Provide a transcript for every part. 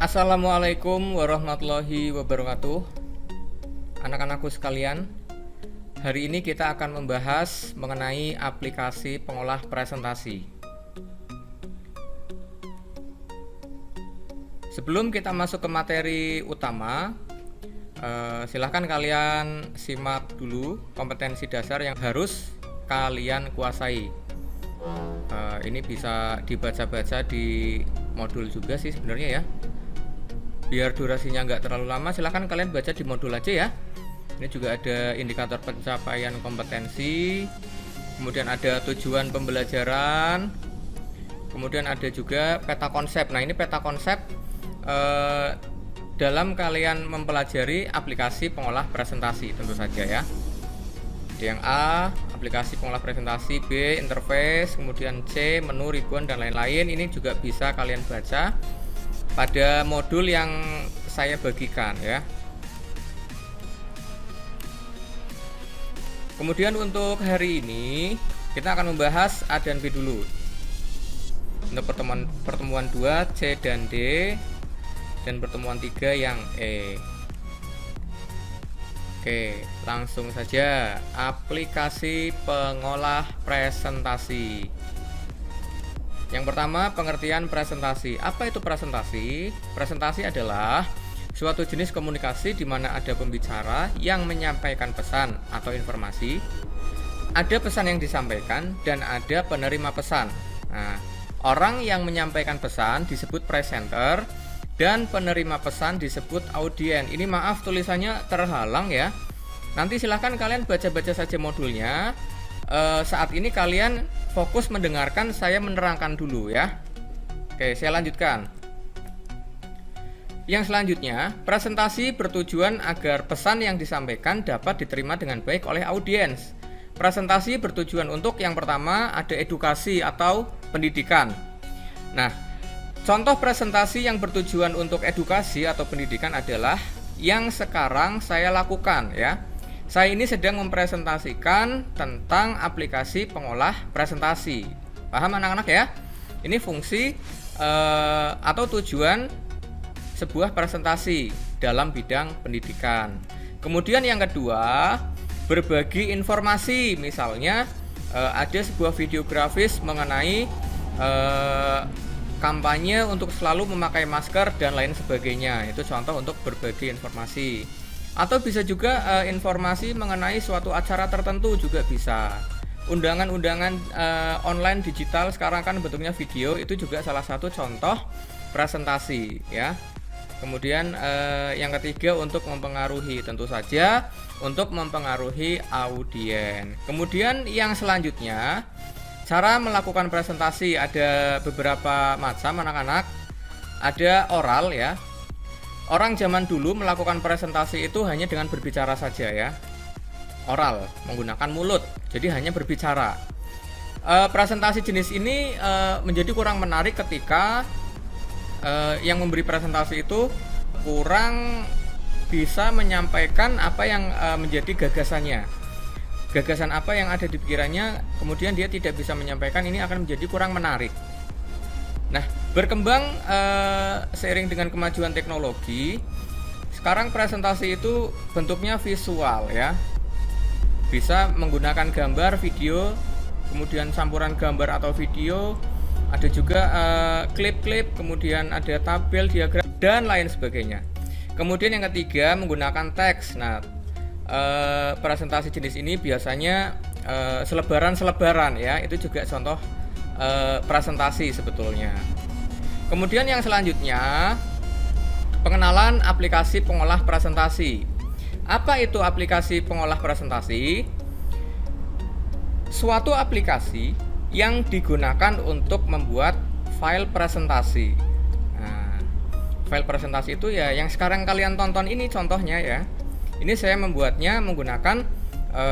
Assalamualaikum warahmatullahi wabarakatuh. Anak-anakku sekalian, hari ini kita akan membahas mengenai aplikasi pengolah presentasi. Sebelum kita masuk ke materi utama, silahkan kalian simak dulu kompetensi dasar yang harus kalian kuasai. Ini bisa dibaca-baca di modul juga sih sebenarnya ya. Biar durasinya nggak terlalu lama, silahkan kalian baca di modul aja ya. Ini juga ada indikator pencapaian kompetensi, kemudian ada tujuan pembelajaran, kemudian ada juga peta konsep. Nah, ini peta konsep dalam kalian mempelajari aplikasi pengolah presentasi tentu saja ya. Yang A, aplikasi pengolah presentasi, B, interface, kemudian C, menu, ribbon, dan lain-lain. Ini juga bisa kalian baca pada modul yang saya bagikan ya. Kemudian untuk hari ini kita akan membahas A dan B dulu. Untuk pertemuan 2 C dan D, dan pertemuan 3 yang E. Oke, langsung saja. Aplikasi pengolah presentasi. Yang pertama, pengertian presentasi. Apa itu presentasi? Presentasi adalah suatu jenis komunikasi di mana ada pembicara yang menyampaikan pesan atau informasi, ada pesan yang disampaikan, dan ada penerima pesan. Nah, orang yang menyampaikan pesan disebut presenter, dan penerima pesan disebut audien. Ini maaf tulisannya terhalang ya. Nanti silahkan kalian baca-baca saja modulnya. Saat ini kalian fokus mendengarkan saya menerangkan dulu ya. Oke, saya lanjutkan. Yang selanjutnya, presentasi bertujuan agar pesan yang disampaikan dapat diterima dengan baik oleh audiens. Presentasi bertujuan untuk yang pertama ada edukasi atau pendidikan. Nah, contoh presentasi yang bertujuan untuk edukasi atau pendidikan adalah yang sekarang saya lakukan ya. Saya ini sedang mempresentasikan tentang aplikasi pengolah presentasi. Paham anak-anak ya? Ini fungsi atau tujuan sebuah presentasi dalam bidang pendidikan. Kemudian yang kedua, berbagi informasi. Misalnya ada sebuah video grafis mengenai kampanye untuk selalu memakai masker dan lain sebagainya. Itu contoh untuk berbagi informasi. Atau bisa juga informasi mengenai suatu acara tertentu juga bisa. Undangan-undangan online digital sekarang kan bentuknya video, itu juga salah satu contoh presentasi ya. Kemudian yang ketiga untuk mempengaruhi, tentu saja untuk mempengaruhi audien. Kemudian yang selanjutnya, cara melakukan presentasi ada beberapa macam anak-anak. Ada oral ya. Orang zaman dulu melakukan presentasi itu hanya dengan berbicara saja ya. Oral, menggunakan mulut, jadi hanya berbicara. Presentasi jenis ini menjadi kurang menarik ketika yang memberi presentasi itu kurang bisa menyampaikan apa yang menjadi gagasannya. Gagasan apa yang ada di pikirannya, kemudian dia tidak bisa menyampaikan, ini akan menjadi kurang menarik. Nah, berkembang seiring dengan kemajuan teknologi, sekarang presentasi itu bentuknya visual ya. Bisa menggunakan gambar, video, kemudian campuran gambar atau video, ada juga klip-klip, kemudian ada tabel, diagram, dan lain sebagainya. Kemudian yang ketiga, menggunakan teks. Nah, presentasi jenis ini biasanya selebaran-selebaran ya, itu juga contoh presentasi sebetulnya. Kemudian yang selanjutnya, pengenalan aplikasi pengolah presentasi. Apa itu aplikasi pengolah presentasi? Suatu aplikasi yang digunakan untuk membuat file presentasi. Nah, file presentasi itu ya yang sekarang kalian tonton ini contohnya ya. Ini saya membuatnya menggunakan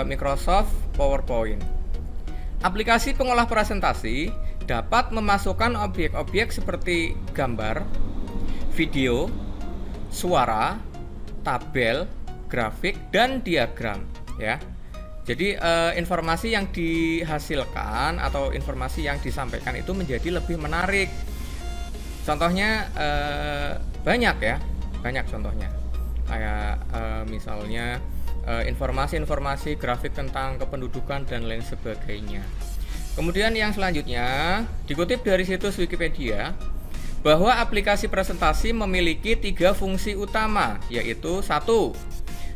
Microsoft PowerPoint. Aplikasi pengolah presentasi dapat memasukkan objek-objek seperti gambar, video, suara, tabel, grafik, dan diagram ya. Jadi informasi yang dihasilkan atau informasi yang disampaikan itu menjadi lebih menarik. Contohnya banyak ya, banyak contohnya. Kayak misalnya informasi-informasi grafik tentang kependudukan dan lain sebagainya. Kemudian yang selanjutnya dikutip dari situs Wikipedia bahwa aplikasi presentasi memiliki 3 fungsi utama, yaitu 1.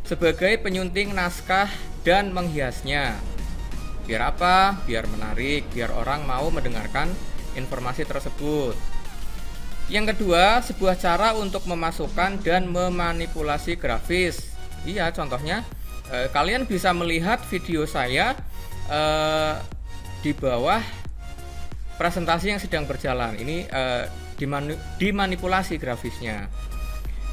Sebagai penyunting naskah dan menghiasnya. Biar apa? Biar menarik, biar orang mau mendengarkan informasi tersebut. Yang kedua, sebuah cara untuk memasukkan dan memanipulasi grafis. Iya, contohnya kalian bisa melihat video saya di bawah presentasi yang sedang berjalan. Ini dimanipulasi grafisnya.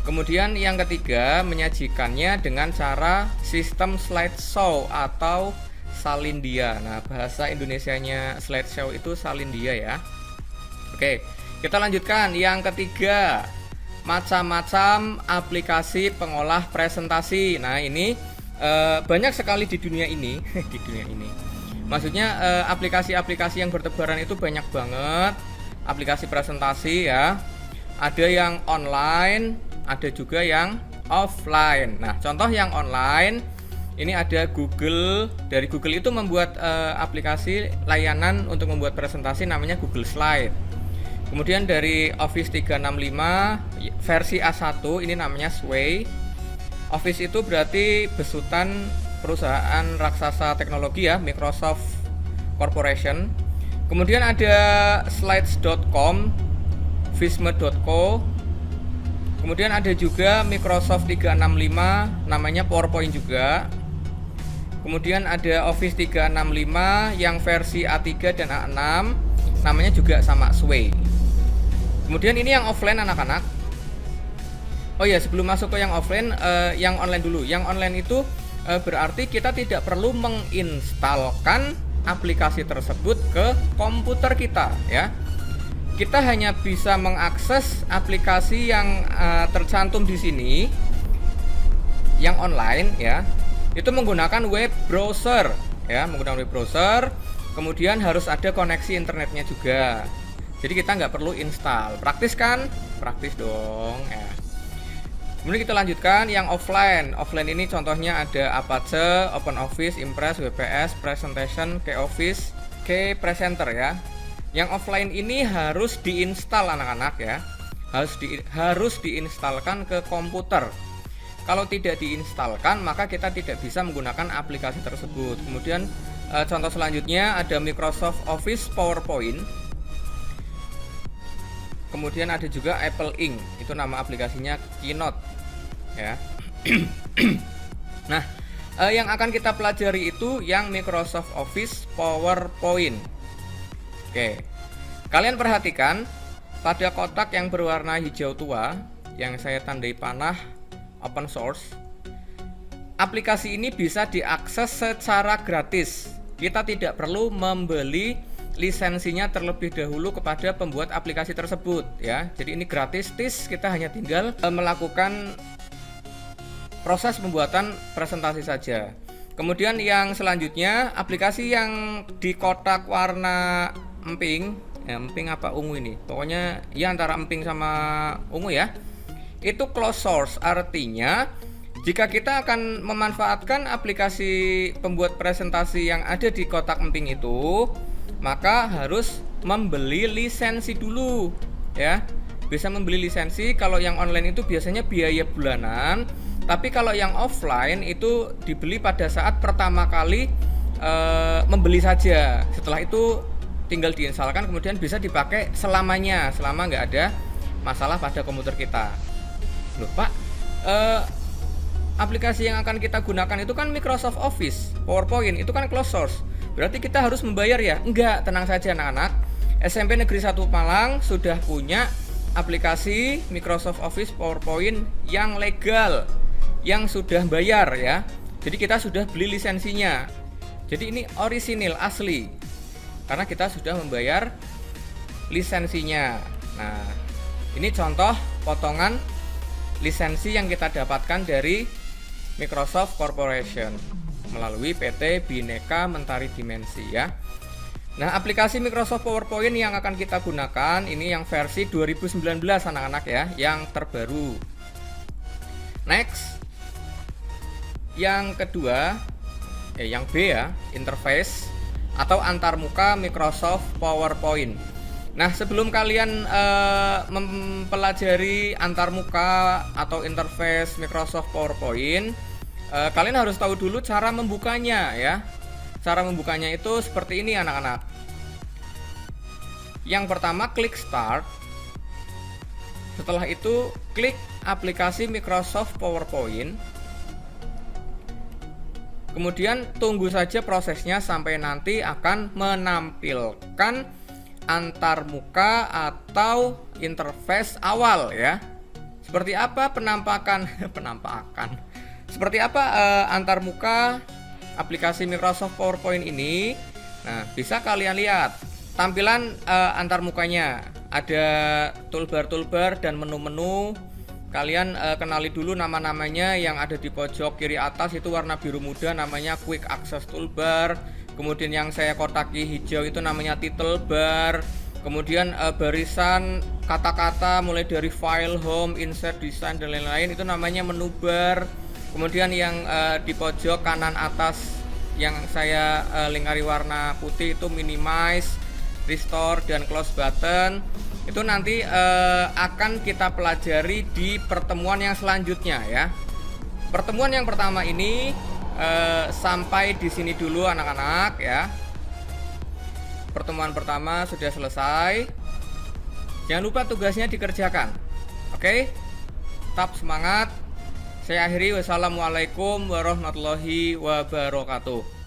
Kemudian yang ketiga, menyajikannya dengan cara sistem slideshow atau salindia. Nah, bahasa Indonesianya slideshow itu salindia ya. Oke, kita lanjutkan. Yang ketiga, macam-macam aplikasi pengolah presentasi. Nah, ini banyak sekali di dunia ini. Di dunia ini. Maksudnya aplikasi-aplikasi yang bertebaran itu banyak banget. Aplikasi presentasi ya. Ada yang online, ada juga yang offline. Nah, contoh yang online ini ada Google. Dari Google itu membuat aplikasi layanan untuk membuat presentasi namanya Google Slide. Kemudian dari Office 365 versi A1 ini namanya Sway. Office itu berarti besutan perusahaan raksasa teknologi ya, Microsoft Corporation. Kemudian ada slides.com, visme.co. Kemudian ada juga Microsoft 365 namanya PowerPoint juga. Kemudian ada Office 365 yang versi A3 dan A6 namanya juga sama Sway. Kemudian ini yang offline anak-anak. Oh ya, sebelum masuk ke yang offline, yang online dulu. Yang online itu berarti kita tidak perlu menginstalkan aplikasi tersebut ke komputer kita ya. Kita hanya bisa mengakses aplikasi yang tercantum di sini yang online ya. Itu menggunakan web browser ya, menggunakan web browser. Kemudian harus ada koneksi internetnya juga. Jadi kita nggak perlu install. Praktis kan? Praktis dong ya. Kemudian kita lanjutkan yang offline. Offline ini contohnya ada Apache, OpenOffice, Impress, WPS, Presentation, Keyoffice, Keypresenter ya. Yang offline ini harus diinstal anak-anak ya. Harus diinstalkan ke komputer. Kalau tidak diinstalkan maka kita tidak bisa menggunakan aplikasi tersebut. Kemudian contoh selanjutnya ada Microsoft Office PowerPoint. Kemudian ada juga Apple Ink, itu nama aplikasinya Keynote ya. Nah, yang akan kita pelajari itu yang Microsoft Office PowerPoint. Oke, kalian perhatikan pada kotak yang berwarna hijau tua yang saya tandai panah open source, aplikasi ini bisa diakses secara gratis. Kita tidak perlu membeli lisensinya terlebih dahulu kepada pembuat aplikasi tersebut ya. Jadi ini gratis, kita hanya tinggal melakukan proses pembuatan presentasi saja. Kemudian yang selanjutnya aplikasi yang di kotak warna emping, ya, emping apa ungu ini, pokoknya ya antara emping sama ungu ya. Itu closed source, artinya jika kita akan memanfaatkan aplikasi pembuat presentasi yang ada di kotak emping itu, maka harus membeli lisensi dulu ya. Bisa membeli lisensi. Kalau yang online itu biasanya biaya bulanan, tapi kalau yang offline itu dibeli pada saat pertama kali membeli saja. Setelah itu tinggal diinstalkan, kemudian bisa dipakai selamanya, selama nggak ada masalah pada komputer kita. Loh Pak, aplikasi yang akan kita gunakan itu kan Microsoft Office PowerPoint, itu kan closed source. Berarti kita harus membayar ya? Enggak, tenang saja anak-anak. SMP Negeri 1 Malang sudah punya aplikasi Microsoft Office PowerPoint yang legal, yang sudah bayar ya. Jadi kita sudah beli lisensinya. Jadi ini orisinil, asli. Karena kita sudah membayar lisensinya. Nah, ini contoh potongan lisensi yang kita dapatkan dari Microsoft Corporation melalui PT Bhinneka Mentari Dimensi ya. Nah, aplikasi Microsoft PowerPoint yang akan kita gunakan ini yang versi 2019 anak-anak ya, yang terbaru. Next. Yang kedua, yang B ya, interface atau antarmuka Microsoft PowerPoint. Nah, sebelum kalian mempelajari antarmuka atau interface Microsoft PowerPoint, kalian harus tahu dulu cara membukanya ya. Cara membukanya itu seperti ini anak-anak. Yang pertama, klik Start. Setelah itu klik aplikasi Microsoft PowerPoint. Kemudian tunggu saja prosesnya sampai nanti akan menampilkan antarmuka atau interface awal ya. Seperti apa penampakan Seperti apa antarmuka aplikasi Microsoft PowerPoint ini? Nah, bisa kalian lihat tampilan antarmukanya. Ada toolbar-toolbar dan menu-menu. Kalian kenali dulu nama-namanya. Yang ada di pojok kiri atas itu warna biru muda namanya Quick Access Toolbar. Kemudian yang saya kotaki hijau itu namanya Title Bar. Kemudian barisan kata-kata mulai dari file, home, insert, design dan lain-lain itu namanya menu bar. Kemudian yang di pojok kanan atas yang saya lingkari warna putih itu minimize, restore dan close button. Itu nanti akan kita pelajari di pertemuan yang selanjutnya ya. Pertemuan yang pertama ini sampai di sini dulu anak-anak ya. Pertemuan pertama sudah selesai. Jangan lupa tugasnya dikerjakan. Oke? Tetap semangat. Saya akhiri, wassalamualaikum warahmatullahi wabarakatuh.